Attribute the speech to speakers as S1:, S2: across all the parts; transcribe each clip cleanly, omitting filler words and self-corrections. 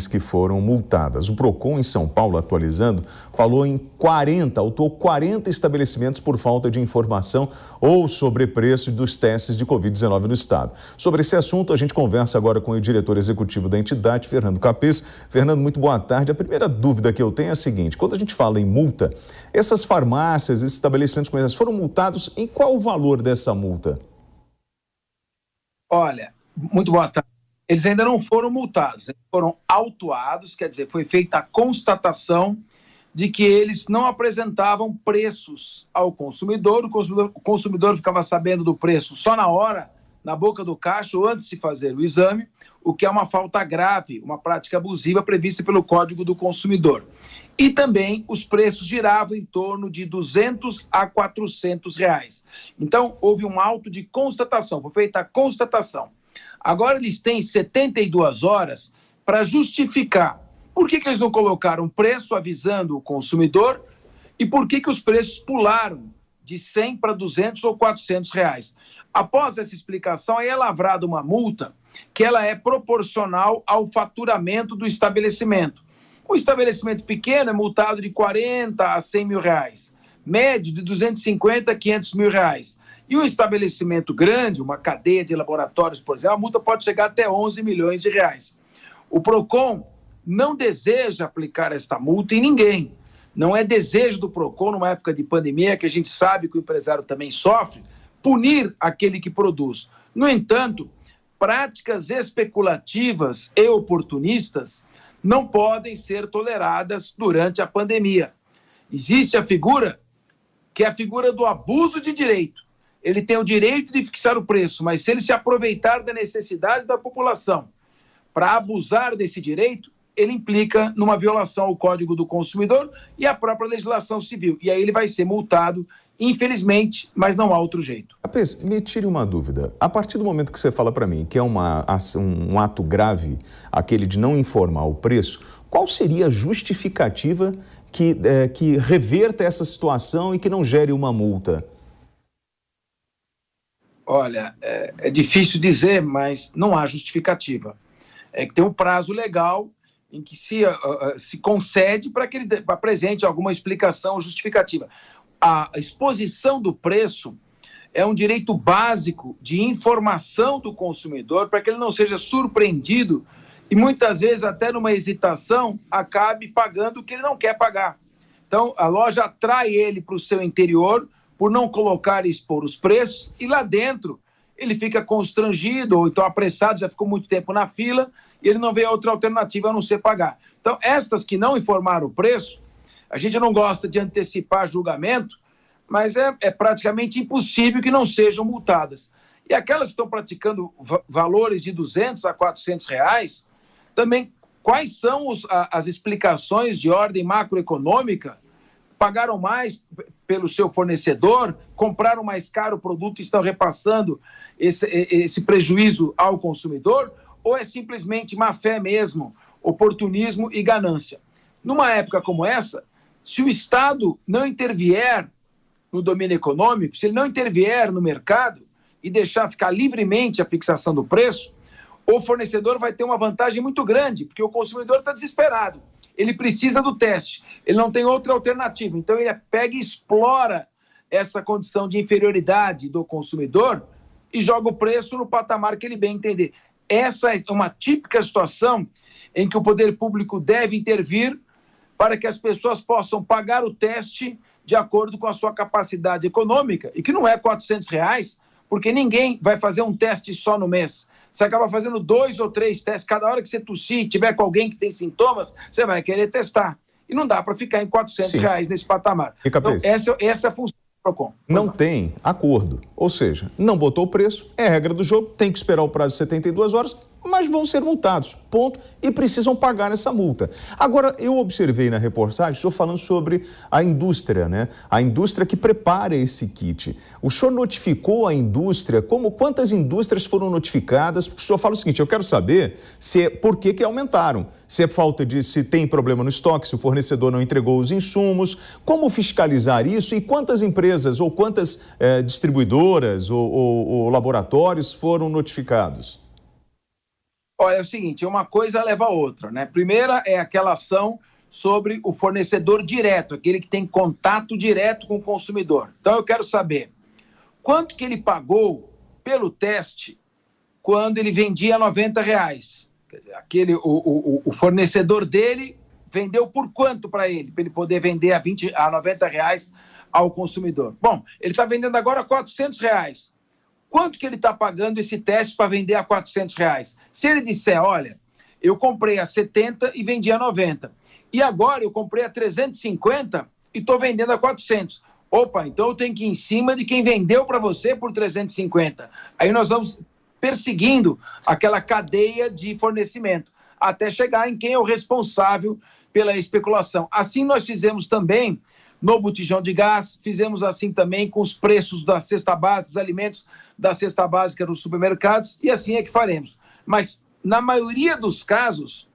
S1: que foram multadas. O Procon em São Paulo, atualizando, falou em 40 estabelecimentos por falta de informação ou sobrepreço dos testes de Covid-19 no estado. Sobre esse assunto, a gente conversa agora com o diretor executivo da entidade, Fernando Capês. Fernando, muito boa tarde. A primeira dúvida que eu tenho é a seguinte: quando a gente fala em multa, essas farmácias, esses estabelecimentos comerciais foram multados em qual o valor dessa multa?
S2: Olha, muito boa tarde. Eles ainda não foram multados, eles foram autuados, quer dizer, foi feita a constatação de que eles não apresentavam preços ao consumidor. O consumidor ficava sabendo do preço só na hora, na boca do caixa ou antes de fazer o exame, o que é uma falta grave, uma prática abusiva prevista pelo Código do Consumidor. E também os preços giravam em torno de R$200 a R$400. Então, houve um auto de constatação, foi feita a constatação. Agora eles têm 72 horas para justificar por que eles não colocaram preço avisando o consumidor e por que os preços pularam de 100 para 200 ou 400 reais. Após essa explicação, aí é lavrada uma multa que ela é proporcional ao faturamento do estabelecimento. O estabelecimento pequeno é multado de 40 a 100 mil reais, médio de 250 a 500 mil reais. E um estabelecimento grande, uma cadeia de laboratórios, por exemplo, a multa pode chegar até 11 milhões de reais. O Procon não deseja aplicar esta multa em ninguém. Não é desejo do Procon, numa época de pandemia, que a gente sabe que o empresário também sofre, punir aquele que produz. No entanto, práticas especulativas e oportunistas não podem ser toleradas durante a pandemia. Existe a figura, que é a figura do abuso de direito. Ele tem o direito de fixar o preço, mas se ele se aproveitar da necessidade da população para abusar desse direito, ele implica numa violação ao Código do Consumidor e à própria legislação civil. E aí ele vai ser multado, infelizmente, mas não há outro jeito.
S1: Capês, me tire uma dúvida. A partir do momento que você fala para mim que é um ato grave, aquele de não informar o preço, qual seria a justificativa que reverta essa situação e que não gere uma multa?
S2: Olha, é difícil dizer, mas não há justificativa. É que tem um prazo legal em que se concede para que ele apresente alguma explicação justificativa. A exposição do preço é um direito básico de informação do consumidor para que ele não seja surpreendido e muitas vezes até numa hesitação acabe pagando o que ele não quer pagar. Então, a loja atrai ele para o seu interior por não colocar e expor os preços, e lá dentro ele fica constrangido, ou então apressado, já ficou muito tempo na fila, e ele não vê outra alternativa a não ser pagar. Então, estas que não informaram o preço, a gente não gosta de antecipar julgamento, mas é praticamente impossível que não sejam multadas. E aquelas que estão praticando valores de 200 a 400 reais, também, quais são as explicações de ordem macroeconômica? Pagaram mais pelo seu fornecedor, compraram mais caro o produto e estão repassando esse prejuízo ao consumidor? Ou é simplesmente má fé mesmo, oportunismo e ganância? Numa época como essa, se o Estado não intervier no domínio econômico, se ele não intervier no mercado e deixar ficar livremente a fixação do preço, o fornecedor vai ter uma vantagem muito grande, porque o consumidor está desesperado. Ele precisa do teste, ele não tem outra alternativa. Então, ele pega e explora essa condição de inferioridade do consumidor e joga o preço no patamar que ele bem entender. Essa é uma típica situação em que o poder público deve intervir para que as pessoas possam pagar o teste de acordo com a sua capacidade econômica, e que não é R$400, porque ninguém vai fazer um teste só no mês. Você acaba fazendo 2 ou 3 testes. Cada hora que você tossir, tiver com alguém que tem sintomas, você vai querer testar. E não dá para ficar em R$400 nesse patamar. Então, essa é a função do Procon.
S1: Não tem acordo. Ou seja, não botou o preço, é regra do jogo, tem que esperar o prazo de 72 horas, mas vão ser multados, ponto, e precisam pagar essa multa. Agora, eu observei na reportagem, estou falando sobre a indústria, né? A indústria que prepara esse kit. O senhor notificou a indústria, quantas indústrias foram notificadas? O senhor fala o seguinte, eu quero saber por que aumentaram, se tem problema no estoque, se o fornecedor não entregou os insumos, como fiscalizar isso e quantas empresas ou quantas distribuidoras ou laboratórios foram notificados?
S2: Olha, é o seguinte, uma coisa leva a outra, né? Primeira é aquela ação sobre o fornecedor direto, aquele que tem contato direto com o consumidor. Então eu quero saber quanto que ele pagou pelo teste quando ele vendia R$90. Quer dizer, o fornecedor dele vendeu por quanto para ele poder vender a R$90 ao consumidor? Bom, ele está vendendo agora R$400. Quanto que ele está pagando esse teste para vender a R$400? Se ele disser, olha, eu comprei a 70 e vendi a 90, e agora eu comprei a 350 e estou vendendo a 400. Opa, então eu tenho que ir em cima de quem vendeu para você por 350. Aí nós vamos perseguindo aquela cadeia de fornecimento, até chegar em quem é o responsável pela especulação. Assim nós fizemos também no botijão de gás, fizemos assim também com os preços da cesta básica, dos alimentos da cesta básica nos supermercados, e assim é que faremos. Mas, na maioria dos casos,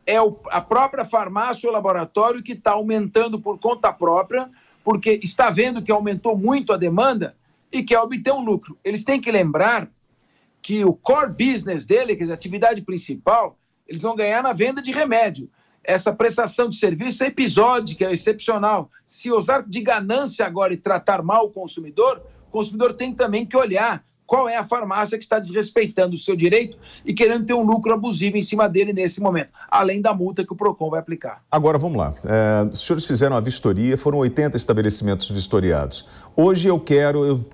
S2: é a própria farmácia ou laboratório que está aumentando por conta própria, porque está vendo que aumentou muito a demanda e quer obter um lucro. Eles têm que lembrar que o core business dele, quer dizer, a atividade principal, eles vão ganhar na venda de remédio. Essa prestação de serviço é episódica, é excepcional. Se usar de ganância agora e tratar mal o consumidor tem também que olhar qual é a farmácia que está desrespeitando o seu direito e querendo ter um lucro abusivo em cima dele nesse momento, além da multa que o PROCON vai aplicar.
S1: Agora, vamos lá. Os senhores fizeram a vistoria, foram 80 estabelecimentos vistoriados. Hoje eu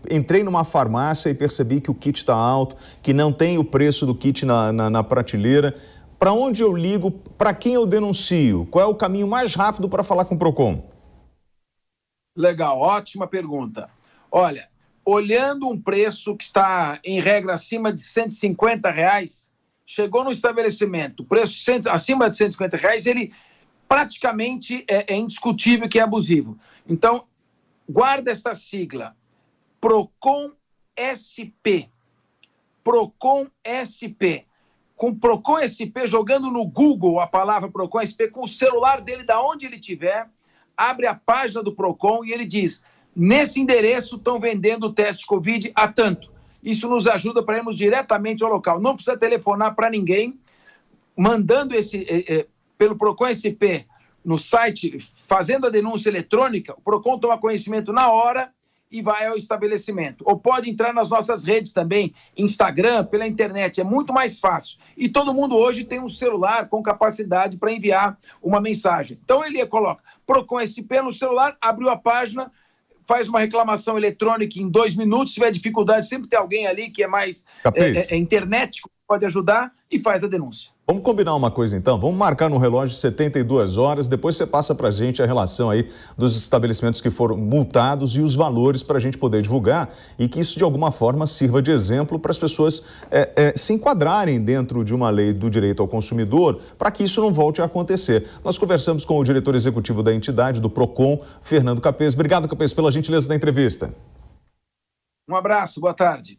S1: entrei numa farmácia e percebi que o kit está alto, que não tem o preço do kit na prateleira. Para onde eu ligo? Para quem eu denuncio? Qual é o caminho mais rápido para falar com o PROCON?
S2: Legal, ótima pergunta. Olha, olhando um preço que está, em regra, acima de R$150, chegou no estabelecimento, o preço acima de R$150, ele praticamente é indiscutível que é abusivo. Então, guarda essa sigla, PROCON SP. PROCON SP. Com PROCON SP, jogando no Google a palavra PROCON SP, com o celular dele, da onde ele estiver, abre a página do PROCON e ele diz, nesse endereço estão vendendo o teste Covid a tanto. Isso nos ajuda para irmos diretamente ao local. Não precisa telefonar para ninguém, mandando pelo PROCON SP no site, fazendo a denúncia eletrônica, o PROCON toma conhecimento na hora e vai ao estabelecimento. Ou pode entrar nas nossas redes também, Instagram, pela internet, é muito mais fácil. E todo mundo hoje tem um celular com capacidade para enviar uma mensagem. Então ele coloca PROCON SP no celular, abriu a página, faz uma reclamação eletrônica em 2 minutos, se tiver dificuldade, sempre tem alguém ali que é mais internet, pode ajudar e faz a denúncia.
S1: Vamos combinar uma coisa então, vamos marcar no relógio 72 horas, depois você passa para a gente a relação aí dos estabelecimentos que foram multados e os valores para a gente poder divulgar e que isso de alguma forma sirva de exemplo para as pessoas se enquadrarem dentro de uma lei do direito ao consumidor para que isso não volte a acontecer. Nós conversamos com o diretor executivo da entidade, do PROCON, Fernando Capês. Obrigado, Capês, pela gentileza da entrevista.
S2: Um abraço, boa tarde.